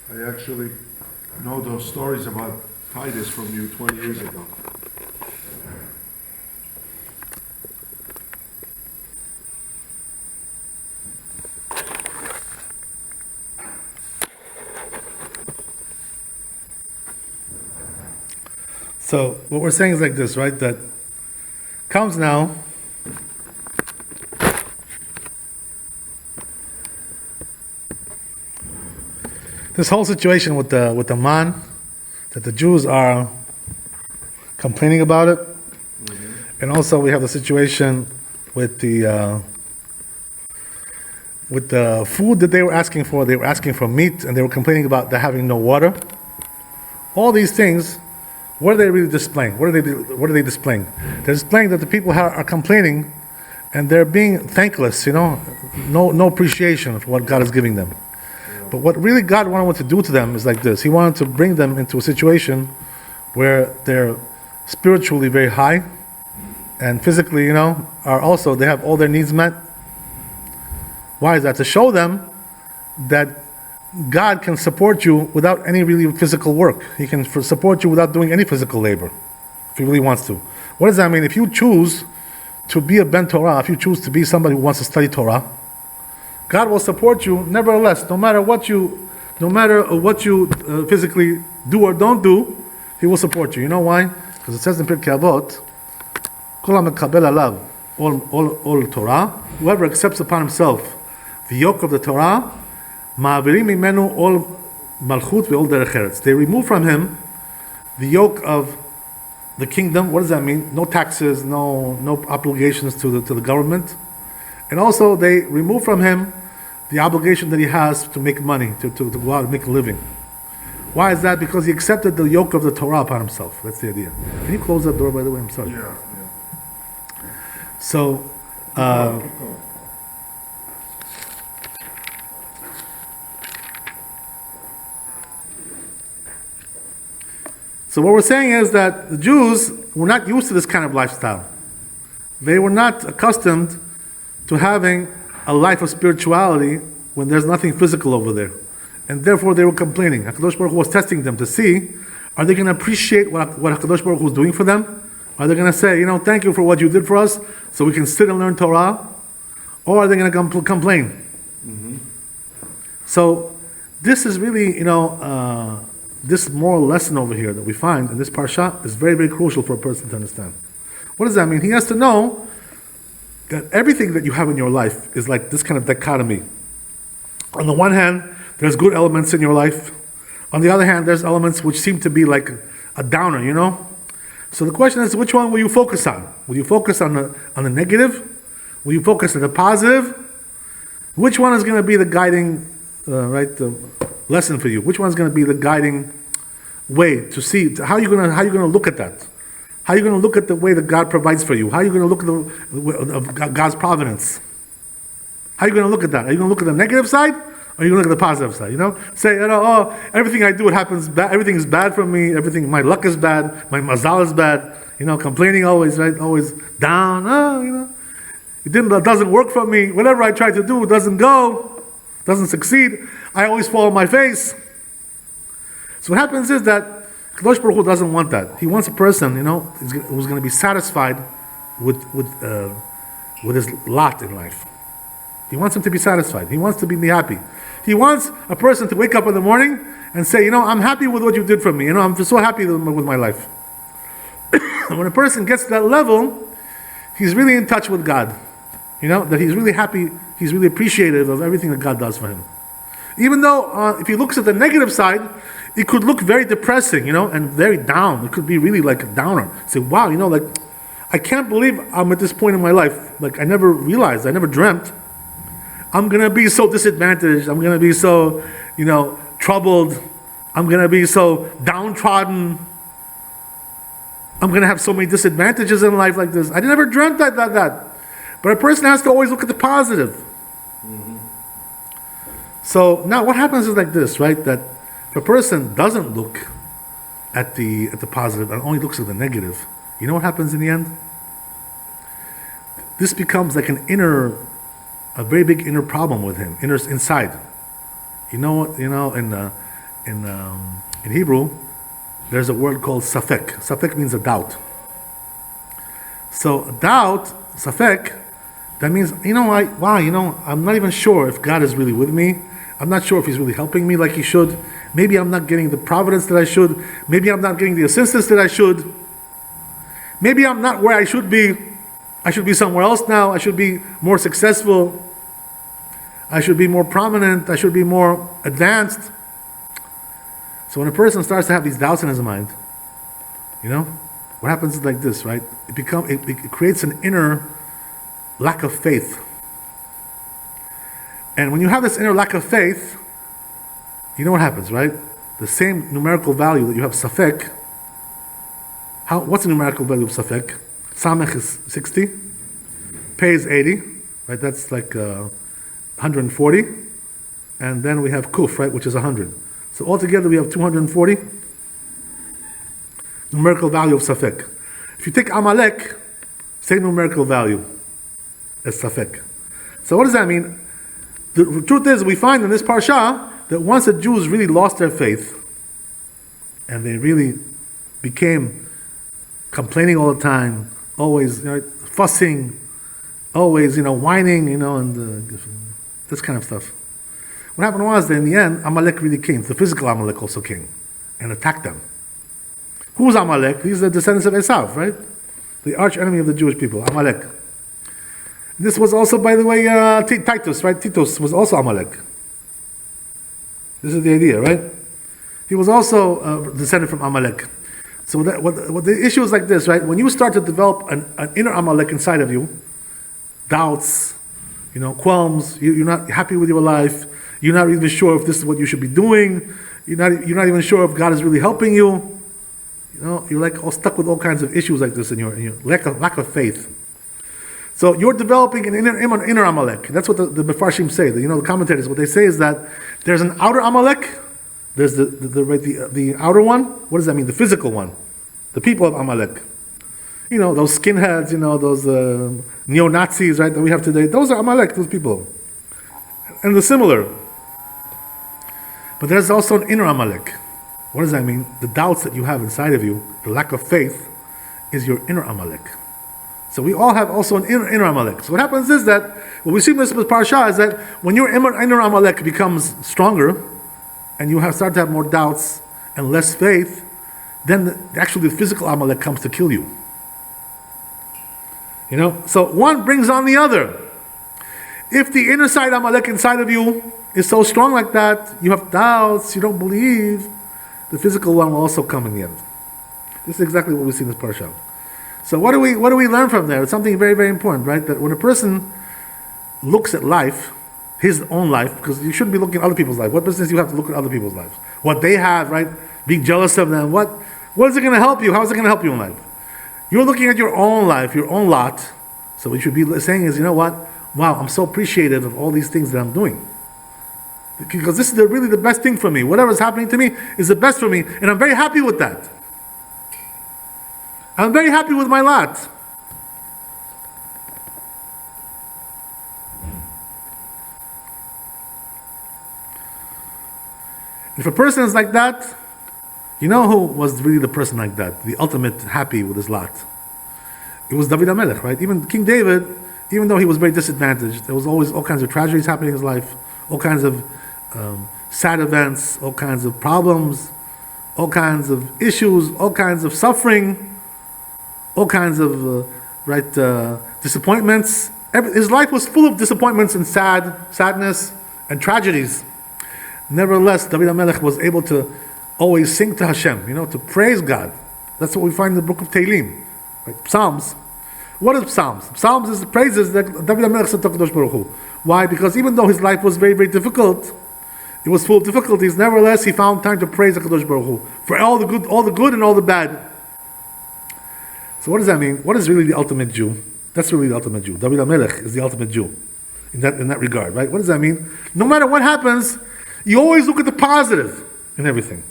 I actually know those stories about Titus from you 20 years ago. So what we're saying is like this, right? That comes now. This whole situation with the man, that the Jews are complaining about it, and also we have the situation with the food that they were asking for. They were asking for meat, and they were complaining about there having no water. All these things, what are they really displaying? What are they displaying? They're displaying that the people are complaining, and they're being thankless. No appreciation for what God is giving them. But what really God wanted to do to them is like this. He wanted to bring them into a situation where they're spiritually very high, and physically, are also, they have all their needs met. Why is that? To show them that God can support you without any really physical work. He can support you without doing any physical labor, if He really wants to. What does that mean? If you choose to be a Ben Torah, if you choose to be somebody who wants to study Torah, God will support you nevertheless, no matter what you physically do or don't do. He will support you. You know why? Because it says in Pirkei Avot, Kol HaMekabel alav all Torah, whoever accepts upon himself the yoke of the Torah, ma'avirim mimenu all malchut ve'ol derech eretz. They remove from him the yoke of the kingdom. What does that mean? No taxes, no obligations to the government. And also they remove from him the obligation that he has to make money, to go out and make a living. Why is that? Because he accepted the yoke of the Torah upon himself. That's the idea. Can you close that door, by the way? I'm sorry. Yeah. So, so what we're saying is that the Jews were not used to this kind of lifestyle. They were not accustomed to having a life of spirituality when there's nothing physical over there. And therefore they were complaining. HaKadosh Baruch Hu was testing them to see, are they going to appreciate what HaKadosh Baruch Hu is doing for them? Are they going to say, thank you for what you did for us, so we can sit and learn Torah? Or are they going to complain? Mm-hmm. So this is really, this moral lesson over here that we find in this Parashat is very, very crucial for a person to understand. What does that mean? He has to know that everything that you have in your life is like this kind of dichotomy. On the one hand, there's good elements in your life. On the other hand, there's elements which seem to be like a downer, So the question is, which one will you focus on? Will you focus on the negative? Will you focus on the positive? Which one is going to be the guiding, the lesson for you? Which one is going to be the guiding way to see? How are you going to look at that? How are you going to look at the way that God provides for you? How are you going to look at God's providence? How are you going to look at that? Are you going to look at the negative side? Or are you going to look at the positive side? Say, everything I do, it happens bad. Everything is bad for me. My luck is bad. My mazal is bad. Complaining always, right? Always down. It doesn't work for me. Whatever I try to do doesn't go, doesn't succeed. I always fall on my face. So what happens is that Kadosh Baruch Hu doesn't want that. He wants a person, who's going to be satisfied with his lot in life. He wants him to be satisfied. He wants to be happy. He wants a person to wake up in the morning and say, I'm happy with what you did for me. I'm so happy with my life. When a person gets to that level, he's really in touch with God. That he's really happy, he's really appreciative of everything that God does for him. Even though, if he looks at the negative side, it could look very depressing, and very down. It could be really like a downer. Say, wow, I can't believe I'm at this point in my life. I never realized, I never dreamt I'm going to be so disadvantaged. I'm going to be so, troubled. I'm going to be so downtrodden. I'm going to have so many disadvantages in life like this. I never dreamt that. But a person has to always look at the positive. Mm-hmm. So now what happens is like this, right? That if a person doesn't look at the positive and only looks at the negative, you know what happens in the end? This becomes like a very big inner problem with him, inside. In in Hebrew, there's a word called safek. Safek means a doubt. So doubt, safek, that means, I'm not even sure if God is really with me. I'm not sure if He's really helping me like He should. Maybe I'm not getting the providence that I should. Maybe I'm not getting the assistance that I should. Maybe I'm not where I should be. I should be somewhere else now. I should be more successful. I should be more prominent. I should be more advanced. So when a person starts to have these doubts in his mind, what happens is like this, right? It creates an inner lack of faith. And when you have this inner lack of faith, you know what happens, right? The same numerical value that you have safek. What's the numerical value of safek? Samech is 60, Pei is 80, right? That's like 140. And then we have Kuf, right, which is 100. So altogether we have 240 numerical value of safek. If you take Amalek, same numerical value as safek. So what does that mean? The truth is, we find in this parsha that once the Jews really lost their faith and they really became complaining all the time, always fussing, always whining, and this kind of stuff. What happened was that in the end, Amalek really came. The physical Amalek also came and attacked them. Who's Amalek? These are the descendants of Esau, right? The arch enemy of the Jewish people, Amalek. This was also, by the way, Titus, right? Titus was also Amalek. This is the idea, right? He was also descended from Amalek. So what the issue is like this, right? When you start to develop an inner Amalek inside of you, doubts, qualms, you're not happy with your life, you're not even sure if this is what you should be doing, you're not even sure if God is really helping you, you're like all stuck with all kinds of issues like this in your lack of faith. So you're developing an inner Amalek. That's what the Mefarshim say. The commentators, what they say is that there's an outer Amalek. There's the outer one. What does that mean? The physical one. The people of Amalek. Those skinheads, those neo-Nazis, right, that we have today. Those are Amalek, those people. And they're similar. But there's also an inner Amalek. What does that mean? The doubts that you have inside of you, the lack of faith, is your inner Amalek. So we all have also an inner Amalek. So what happens is that, what we see in this parasha is that when your inner Amalek becomes stronger, and you start to have more doubts and less faith, then actually the physical Amalek comes to kill you. So one brings on the other. If the inner side Amalek inside of you is so strong like that, you have doubts, you don't believe, the physical one will also come in the end. This is exactly what we see in this parasha. So what do we learn from there? It's something very, very important, right? That when a person looks at life, his own life, because you shouldn't be looking at other people's life. What business do you have to look at other people's lives? What they have, right? Being jealous of them. What is it going to help you? How is it going to help you in life? You're looking at your own life, your own lot. So what you should be saying is, wow, I'm so appreciative of all these things that I'm doing. Because this is really the best thing for me. Whatever's happening to me is the best for me. And I'm very happy with that. I'm very happy with my lot. If a person is like that, who was really the person like that, the ultimate happy with his lot? It was David HaMelech, right? Even King David, even though he was very disadvantaged, there was always all kinds of tragedies happening in his life, all kinds of sad events, all kinds of problems, all kinds of issues, all kinds of suffering, all kinds of disappointments. His life was full of disappointments and sadness and tragedies. Nevertheless, David HaMelech was able to always sing to Hashem, to praise God. That's what we find in the book of Tehillim, right? Psalms. What is Psalms? Psalms is the praises that David HaMelech said to HaKadosh Baruch Hu. Why? Because even though his life was very, very difficult, it was full of difficulties, nevertheless he found time to praise HaKadosh Baruch Hu for all the good and all the bad. So what does that mean? What is really the ultimate Jew? That's really the ultimate Jew. David HaMelech is the ultimate Jew in that regard, right? What does that mean? No matter what happens, you always look at the positive in everything.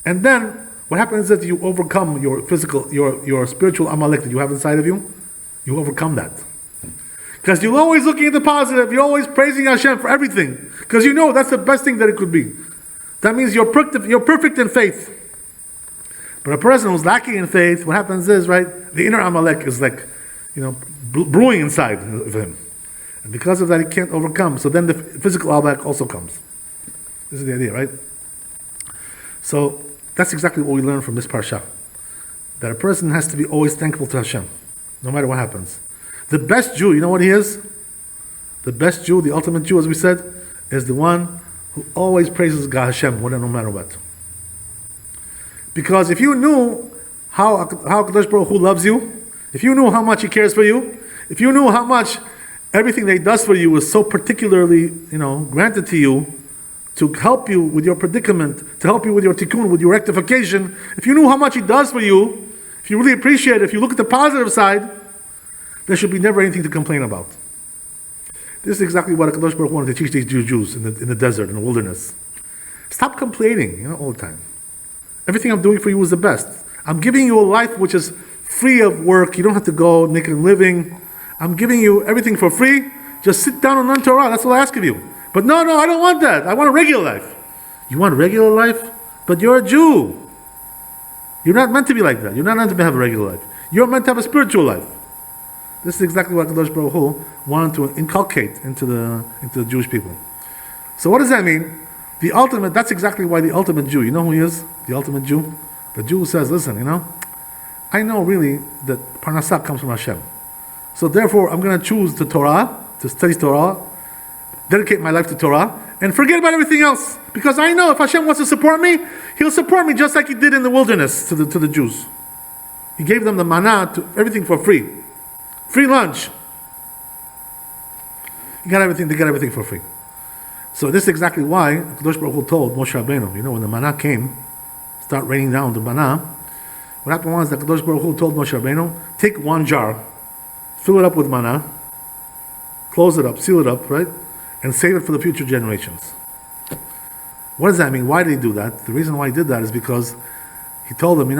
And then what happens is that you overcome your physical, your spiritual Amalek that you have inside of you. You overcome that. Because you're always looking at the positive. You're always praising Hashem for everything. Because that's the best thing that it could be. That means you're perfect in faith. But a person who's lacking in faith, what happens is, right, the inner Amalek is like, brewing inside of him. And because of that, he can't overcome. So then the physical Amalek also comes. This is the idea, right? So that's exactly what we learn from this Parsha. That a person has to be always thankful to Hashem, no matter what happens. The best Jew, you know what he is? The best Jew, the ultimate Jew, as we said, is the one who always praises God Hashem, no matter what. Because if you knew how Kadosh Baruch Hu loves you, if you knew how much He cares for you, if you knew how much everything that He does for you is so particularly, granted to you to help you with your predicament, to help you with your tikkun, with your rectification, if you knew how much He does for you, if you really appreciate it, if you look at the positive side, there should be never anything to complain about. This is exactly what Kadosh Baruch Hu wanted to teach these Jews in the desert, in the wilderness. Stop complaining, all the time. Everything I'm doing for you is the best. I'm giving you a life which is free of work. You don't have to go make a living. I'm giving you everything for free. Just sit down and learn Torah. That's what I ask of you. But no, I don't want that. I want a regular life. You want a regular life? But you're a Jew. You're not meant to be like that. You're not meant to have a regular life. You're meant to have a spiritual life. This is exactly what Kadosh Baruch Hu wanted to inculcate into the Jewish people. So what does that mean? That's exactly why the ultimate Jew, you know who he is? The ultimate Jew? The Jew who says, listen, I know really that Parashat comes from Hashem. So therefore, I'm going to choose the Torah, to study Torah, dedicate my life to Torah, and forget about everything else. Because I know if Hashem wants to support me, He'll support me just like He did in the wilderness to the Jews. He gave them the manna, everything for free. Free lunch. They got everything for free. So this is exactly why Kadosh Baruch Hu told Moshe Rabbeinu, when the manna came, start raining down the manna, what happened was that Kadosh Baruch Hu told Moshe Rabbeinu, take one jar, fill it up with manna, close it up, seal it up, right? And save it for the future generations. What does that mean? Why did he do that? The reason why he did that is because he told them,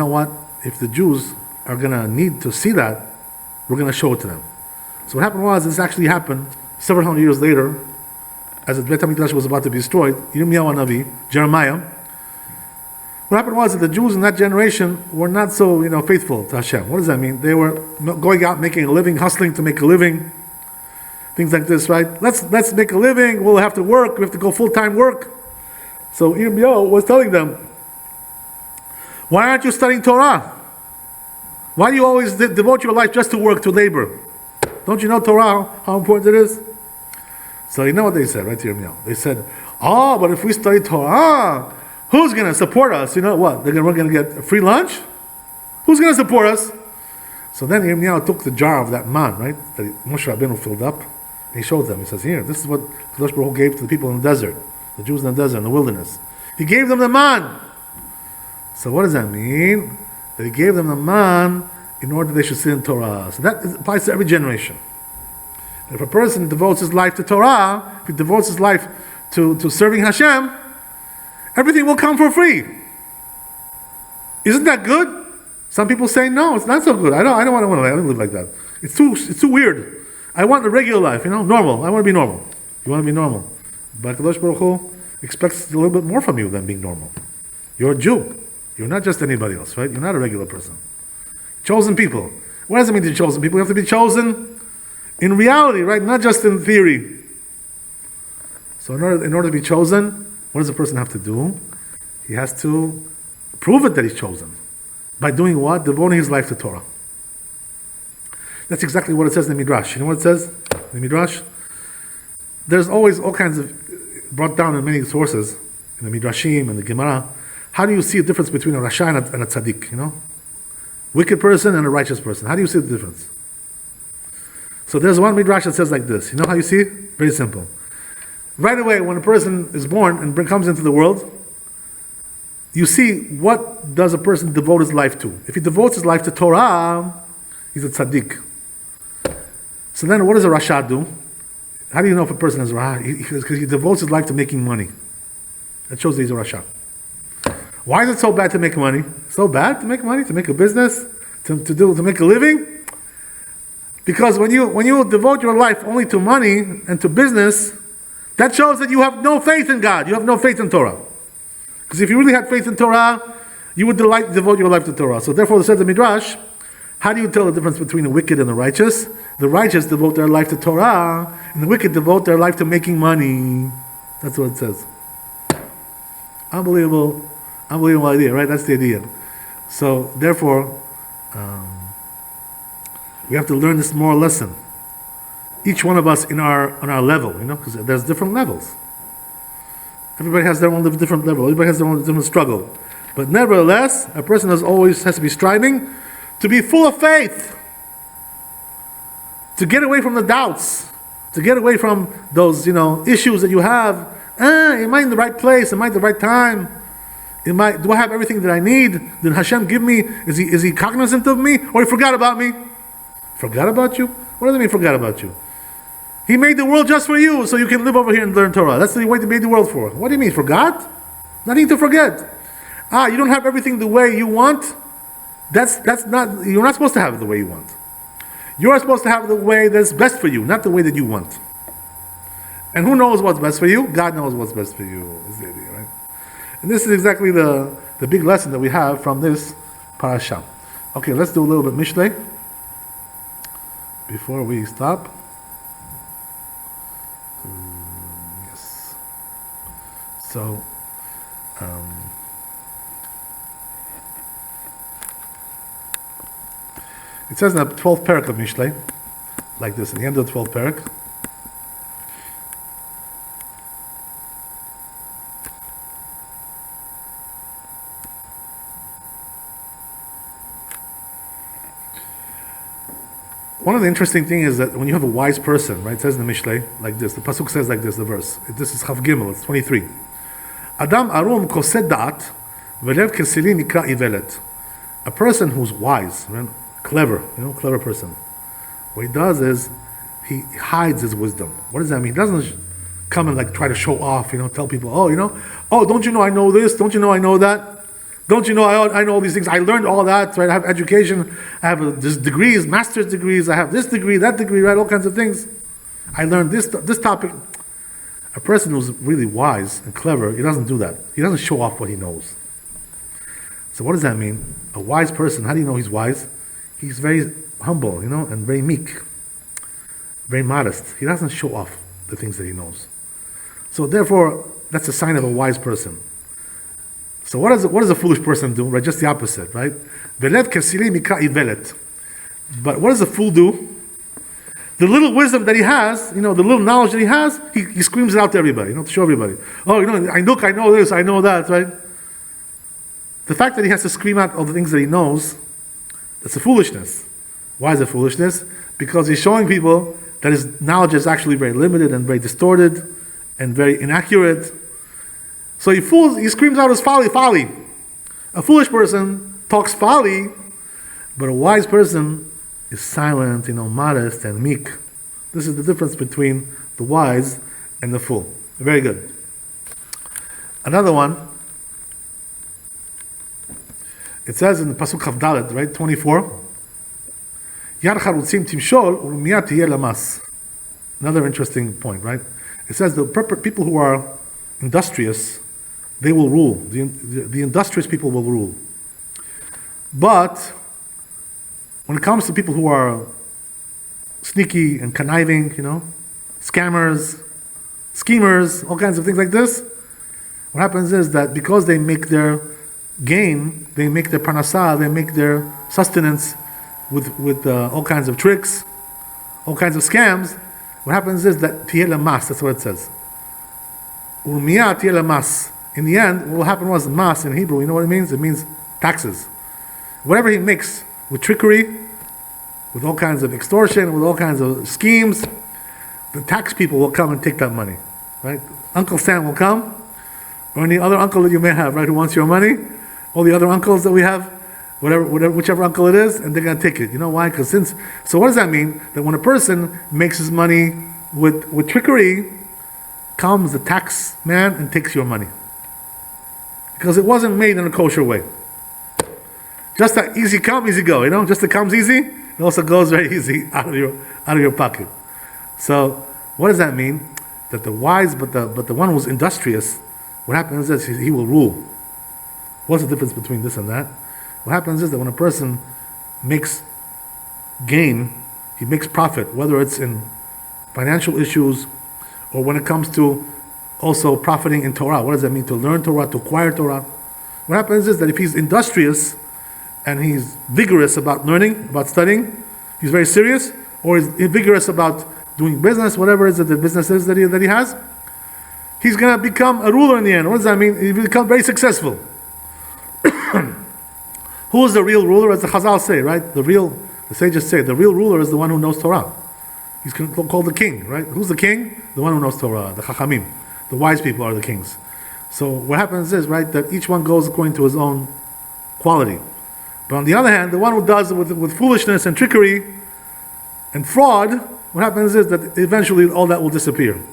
if the Jews are going to need to see that, we're going to show it to them. So what happened was, this actually happened several hundred years later, as the Beit HaMikdash was about to be destroyed. Yirmiyahu Navi, Jeremiah. What happened was that the Jews in that generation were not so, faithful to Hashem. What does that mean? They were going out making a living, hustling to make a living, things like this, right? Let's make a living. We'll have to work. We have to go full-time work. So Yirmiyahu was telling them, why aren't you studying Torah? Why do you always devote your life just to work, to labor? Don't you know Torah, how important it is? So you know what they said, right, Yirmiyahu? They said, but if we study Torah, who's going to support us? You know what? We're going to get a free lunch? Who's going to support us? So then Yirmiyahu took the jar of that man, right, that Moshe Rabbeinu filled up, and he showed them. He says, here, this is what Kadosh Baruch Hu gave to the people in the desert, the Jews in the desert, in the wilderness. He gave them the man. So what does that mean? That He gave them the man in order that they should sit in Torah. So that applies to every generation. If a person devotes his life to Torah, if he devotes his life to serving Hashem, everything will come for free. Isn't that good? Some people say, no, it's not so good. I don't want to live like that. It's too weird. I want a regular life, normal. I want to be normal. You want to be normal. But Kadosh Baruch Hu expects a little bit more from you than being normal. You're a Jew. You're not just anybody else, right? You're not a regular person. Chosen people. What does it mean to be chosen people? You have to be chosen in reality, right? Not just in theory. So in order to be chosen, what does a person have to do? He has to prove it that he's chosen. By doing what? Devoting his life to Torah. That's exactly what it says in the Midrash. You know what it says in the Midrash? There's always all kinds of, brought down in many sources, in the Midrashim and the Gemara. How do you see a difference between a Rasha and a Tzaddik, Wicked person and a righteous person. How do you see the difference? So there's one Midrash that says like this. You know how you see it? Very simple. Right away, when a person is born and comes into the world, you see what does a person devote his life to. If he devotes his life to Torah, he's a Tzaddik. So then what does a Rasha do? How do you know if a person is a Rasha? Because he devotes his life to making money. That shows that he's a Rasha. Why is it so bad to make money? So bad to make money, to make a business, to make a living? Because when you devote your life only to money and to business, that shows that you have no faith in God. You have no faith in Torah. Because if you really had faith in Torah, you would devote your life to Torah. So therefore, it says in Midrash, how do you tell the difference between the wicked and the righteous? The righteous devote their life to Torah, and the wicked devote their life to making money. That's what it says. Unbelievable idea, right? That's the idea. So therefore, we have to learn this moral lesson. Each one of us on our level, because there's different levels. Everybody has their own different level. Everybody has their own different struggle. But nevertheless, a person always has to be striving to be full of faith, to get away from the doubts, to get away from those, issues that you have. Am I in the right place? Am I at the right time? Do I have everything that I need? Did Hashem give me? Is he cognizant of me? Or he forgot about me? Forgot about you? What does it mean, forgot about you? He made the world just for you, so you can live over here and learn Torah. That's the way he made the world for. What do you mean, forgot? Nothing to forget. You don't have everything the way you want. You're not supposed to have it the way you want. You're supposed to have it the way that's best for you, not the way that you want. And who knows what's best for you? God knows what's best for you, is the idea, right? And this is exactly the big lesson that we have from this parasha. Okay, let's do a little bit Mishlei before we stop. Yes. So, it says in the 12th parak of Mishlei, like this, at the end of the 12th parak. One of the interesting things is that when you have a wise person, right, it says in the Mishlei, like this, the Pasuk says like this, the verse. This is Chav Gimel, it's 23. Adam arum kosed da'at, velev kesili nikra ivelet. A person who's wise, right, clever, clever person. What he does is, he hides his wisdom. What does that mean? He doesn't come and try to show off, tell people, don't you know I know this? Don't you know I know that? Don't you know I know all these things? I learned all that, right? I have education, I have this degrees, master's degrees, I have this degree, that degree, right? All kinds of things. I learned this topic. A person who's really wise and clever, he doesn't do that. He doesn't show off what he knows. So what does that mean? A wise person, how do you know he's wise? He's very humble, and very meek, very modest. He doesn't show off the things that he knows. So therefore, that's a sign of a wise person. So what does a foolish person do? Right, just the opposite, right? Velev kesili mikra ivelet. But what does a fool do? The little wisdom that he has, the little knowledge that he has, he screams it out to everybody, to show everybody. I know this, I know that, right? The fact that he has to scream out all the things that he knows, that's a foolishness. Why is it foolishness? Because he's showing people that his knowledge is actually very limited and very distorted and very inaccurate. So he screams out his folly. A foolish person talks folly, but a wise person is silent, modest and meek. This is the difference between the wise and the fool. Very good. Another one. It says in the Pasuk Chav Dalet, right, 24. Yad charutzim timshol u'miyat tiyeh lamas. Another interesting point, right? It says the people who are industrious, they will rule. The industrious people will rule. But when it comes to people who are sneaky and conniving, scammers, schemers, all kinds of things like this, what happens is that because they make their gain, they make their parnasah, they make their sustenance with all kinds of tricks, all kinds of scams, what happens is that tiyeh lamas, that's what it says. U'miyah tiyeh lamas. In the end, what will happen was mas in Hebrew, you know what it means? It means taxes. Whatever he makes with trickery, with all kinds of extortion, with all kinds of schemes, the tax people will come and take that money, right? Uncle Sam will come, or any other uncle that you may have, right, who wants your money, all the other uncles that we have, whichever uncle it is, and they're going to take it. You know why? So what does that mean? That when a person makes his money with trickery, comes the tax man and takes your money. Because it wasn't made in a kosher way. Just that easy come, easy go, just it comes easy, it also goes very easy out of your pocket. So what does that mean? That the wise, but the one who's industrious, what happens is he will rule. What's the difference between this and that? What happens is that when a person makes gain, he makes profit, whether it's in financial issues or when it comes to also profiting in Torah. What does that mean? To learn Torah, to acquire Torah. What happens is that if he's industrious and he's vigorous about learning, about studying, he's very serious, or he's vigorous about doing business, whatever it is that the business is that he has, he's going to become a ruler in the end. What does that mean? He will become very successful. Who is the real ruler? As the Chazal say, right? The sages say, the real ruler is the one who knows Torah. He's called the king, right? Who's the king? The one who knows Torah, the Chachamim. The wise people are the kings. So what happens is, right, that each one goes according to his own quality. But on the other hand, the one who does it with foolishness and trickery and fraud, what happens is that eventually all that will disappear.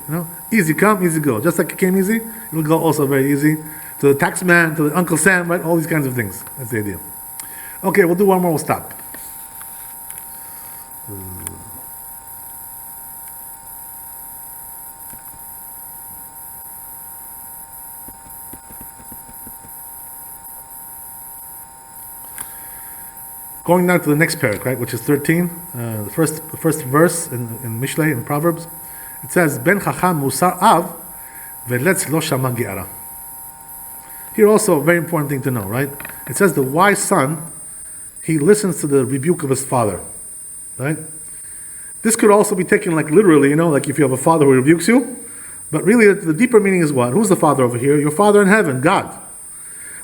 Easy come, easy go. Just like it came easy, it will go also very easy. To the tax man, to the Uncle Sam, right? All these kinds of things. That's the idea. Okay, we'll do one more, we'll stop. Going down to the next parak, right, which is 13, the first verse in Mishlei, in Proverbs, it says, Ben chacham musar av, ve'letz lo shama ge'ara. Here also a very important thing to know, right? It says the wise son, he listens to the rebuke of his father, right? This could also be taken like literally, like if you have a father who rebukes you, but really the deeper meaning is what? Who's the father over here? Your father in heaven, God.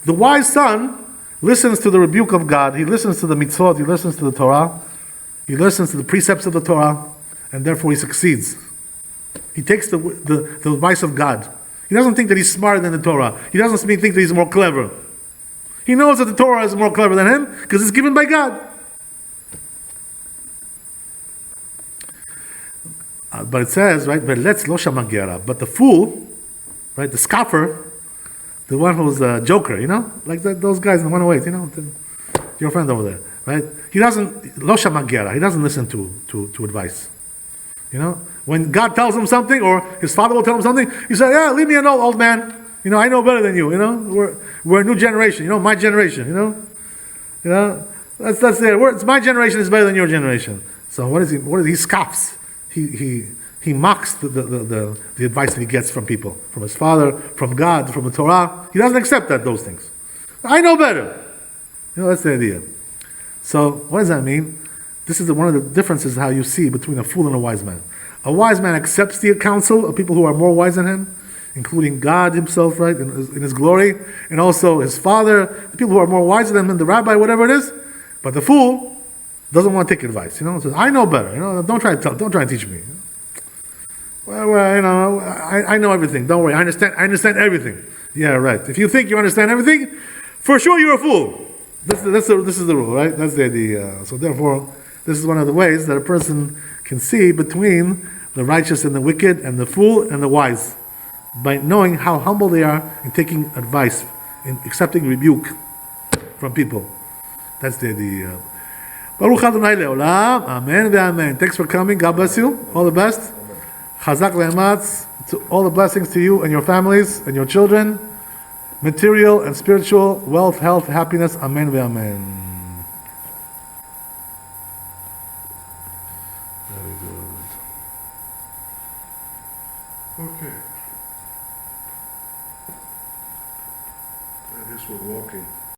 The wise son listens to the rebuke of God, he listens to the mitzvot, he listens to the Torah, he listens to the precepts of the Torah, and therefore he succeeds. He takes the advice of God. He doesn't think that he's smarter than the Torah. He doesn't think that he's more clever. He knows that the Torah is more clever than him because it's given by God. But it says, right, but the fool, right, the scoffer, the one who's a joker, like those guys in 108, your friend over there, right? He doesn't, lo shamagiara, he doesn't listen to advice. When God tells him something, or his father will tell him something, he says, yeah, leave me alone, old man. I know better than you, We're a new generation, my generation, That's there. It's my generation is better than your generation. So what is he? He scoffs. He mocks the advice that he gets from people, from his father, from God, from the Torah. He doesn't accept those things. I know better. That's the idea. So what does that mean? This is one of the differences how you see between a fool and a wise man. A wise man accepts the counsel of people who are more wise than him, including God himself, right, in his glory, and also his father, the people who are more wise than him, the rabbi, whatever it is. But the fool doesn't want to take advice. Says, I know better. Don't try to teach me. Well, I know everything. Don't worry. I understand everything. Yeah, right. If you think you understand everything, for sure you're a fool. This is the rule, right? That's the idea. So therefore, this is one of the ways that a person can see between the righteous and the wicked, and the fool and the wise, by knowing how humble they are in taking advice, in accepting rebuke from people. That's the idea. Baruch Adonai le'olam. Amen ve'amen. Thanks for coming. God bless you. All the best. Chazak le'ematz. All the blessings to you and your families and your children. Material and spiritual wealth, health, happiness. Amen ve'amen. Very good. Okay. I guess we're walking.